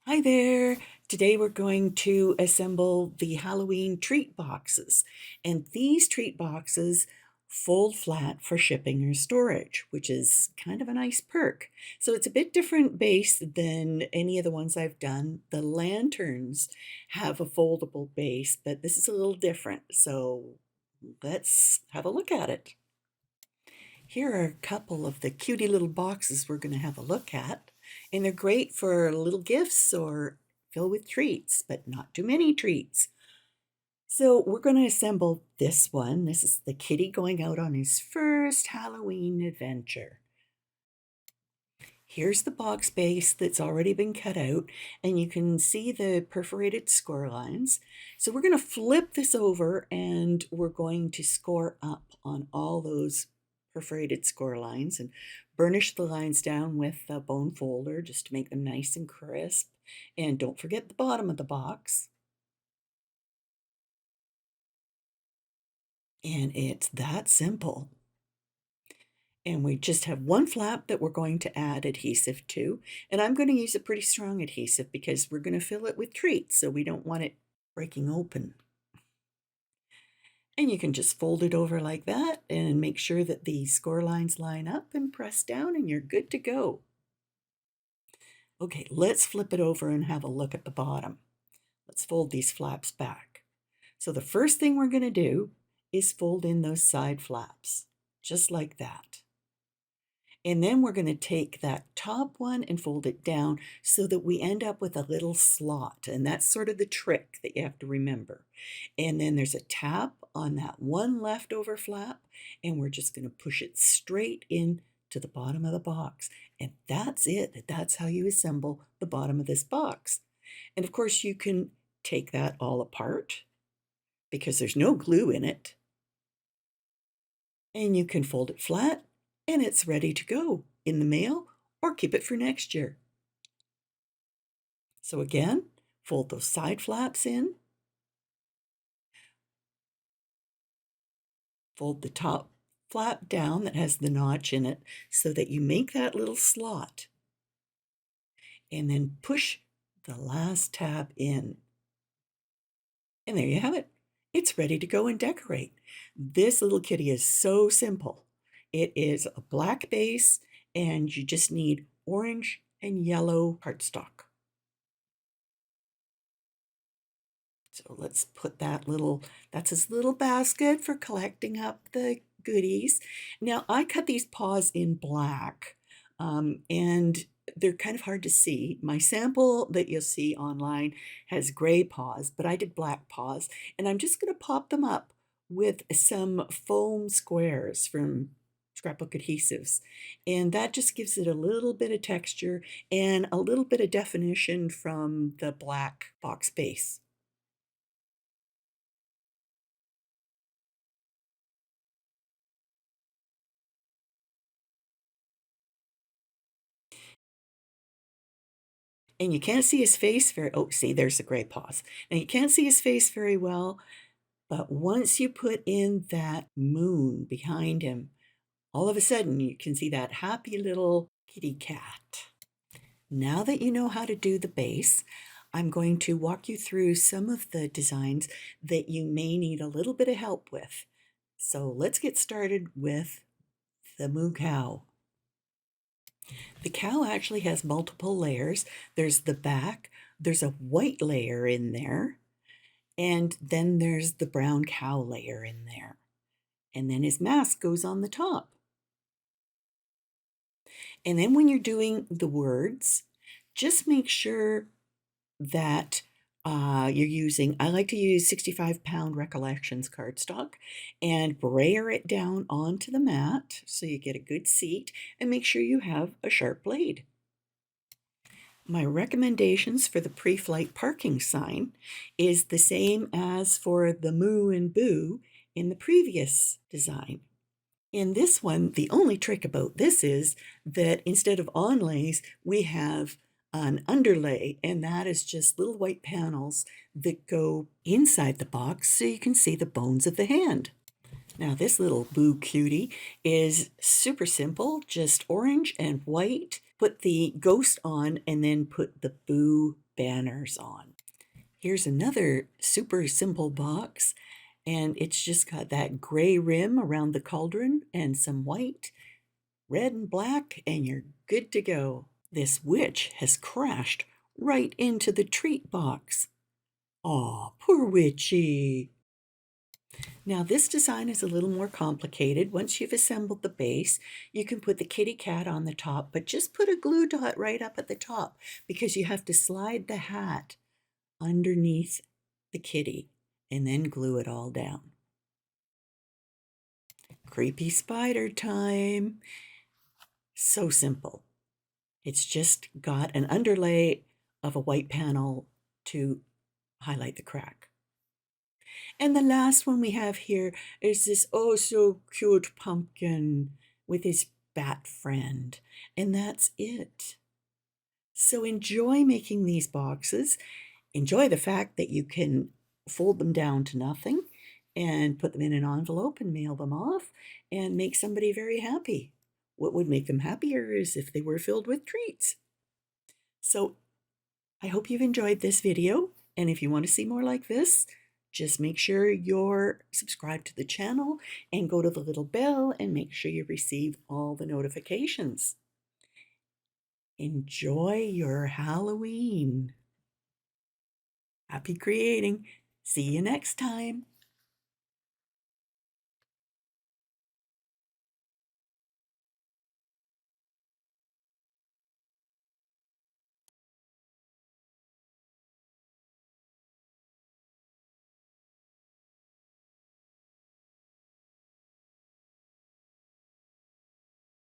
Hi there. Today we're going to assemble the Halloween treat boxes. And these treat boxes fold flat for shipping or storage, which is kind of a nice perk. So it's a bit different base than any of the ones I've done. The lanterns have a foldable base, but this is a little different. So let's have a look at it. Here are a couple of the cutie little boxes we're going to have a look at, and they're great for little gifts or fill with treats, but not too many treats. So we're going to assemble this one. This is the kitty going out on his first Halloween adventure. Here's the box base that's already been cut out, and you can see the perforated score lines. So we're going to flip this over and we're going to score up on all those perforated score lines and burnish the lines down with a bone folder just to make them nice and crisp. And don't forget the bottom of the box. And it's that simple. And we just have one flap that we're going to add adhesive to. And I'm going to use a pretty strong adhesive because we're going to fill it with treats, so we don't want it breaking open. And you can just fold it over like that and make sure that the score lines line up and press down and you're good to go. Okay, let's flip it over and have a look at the bottom. Let's fold these flaps back. So the first thing we're going to do is fold in those side flaps, just like that. And then we're going to take that top one and fold it down so that we end up with a little slot. And that's sort of the trick that you have to remember. And then there's a tap on that one leftover flap, and we're just going to push it straight in to the bottom of the box. And that's it. That's how you assemble the bottom of this box. And of course, you can take that all apart because there's no glue in it. And you can fold it flat and it's ready to go in the mail or keep it for next year. So again, fold those side flaps in, fold the top flap down that has the notch in it so that you make that little slot, and then push the last tab in. And there you have it. It's ready to go and decorate. This little kitty is so simple. It is a black base and you just need orange and yellow cardstock. So let's put that's his little basket for collecting up the goodies. Now I cut these paws in black, and they're kind of hard to see. My sample that you'll see online has gray paws, but I did black paws, and I'm just going to pop them up with some foam squares from scrapbook adhesives, and that just gives it a little bit of texture and a little bit of definition from the black box base. And you can't see his face very, oh, see, there's the gray paws. And you can't see his face very well, but once you put in that moon behind him, all of a sudden you can see that happy little kitty cat. Now that you know how to do the base, I'm going to walk you through some of the designs that you may need a little bit of help with. So let's get started with the moo cow. The cow actually has multiple layers. There's the back, there's a white layer in there, and then there's the brown cow layer in there. And then his mask goes on the top. And then when you're doing the words, just make sure that you're using, I like to use 65-pound Recollections cardstock and brayer it down onto the mat so you get a good seat, and make sure you have a sharp blade. My recommendations for the pre-flight parking sign is the same as for the moo and boo in the previous design. In this one, the only trick about this is that instead of onlays, we have an underlay, and that is just little white panels that go inside the box so you can see the bones of the hand. Now this little boo cutie is super simple, just orange and white put the ghost on, and then put the boo banners on. Here's another super simple box, and it's just got that gray rim around the cauldron and some white, red and black, and you're good to go. This witch has crashed right into the treat box. Aw, poor witchy. Now this design is a little more complicated. Once you've assembled the base, you can put the kitty cat on the top, but just put a glue dot right up at the top because you have to slide the hat underneath the kitty and then glue it all down. Creepy spider time. So simple. It's just got an underlay of a white panel to highlight the crack. And the last one we have here is this oh so cute pumpkin with his bat friend. And that's it. So enjoy making these boxes. Enjoy the fact that you can fold them down to nothing and put them in an envelope and mail them off and make somebody very happy. What would make them happier is if they were filled with treats. So I hope you've enjoyed this video, and if you want to see more like this, just make sure you're subscribed to the channel and go to the little bell and make sure you receive all the notifications. Enjoy your Halloween. Happy creating. See you next time.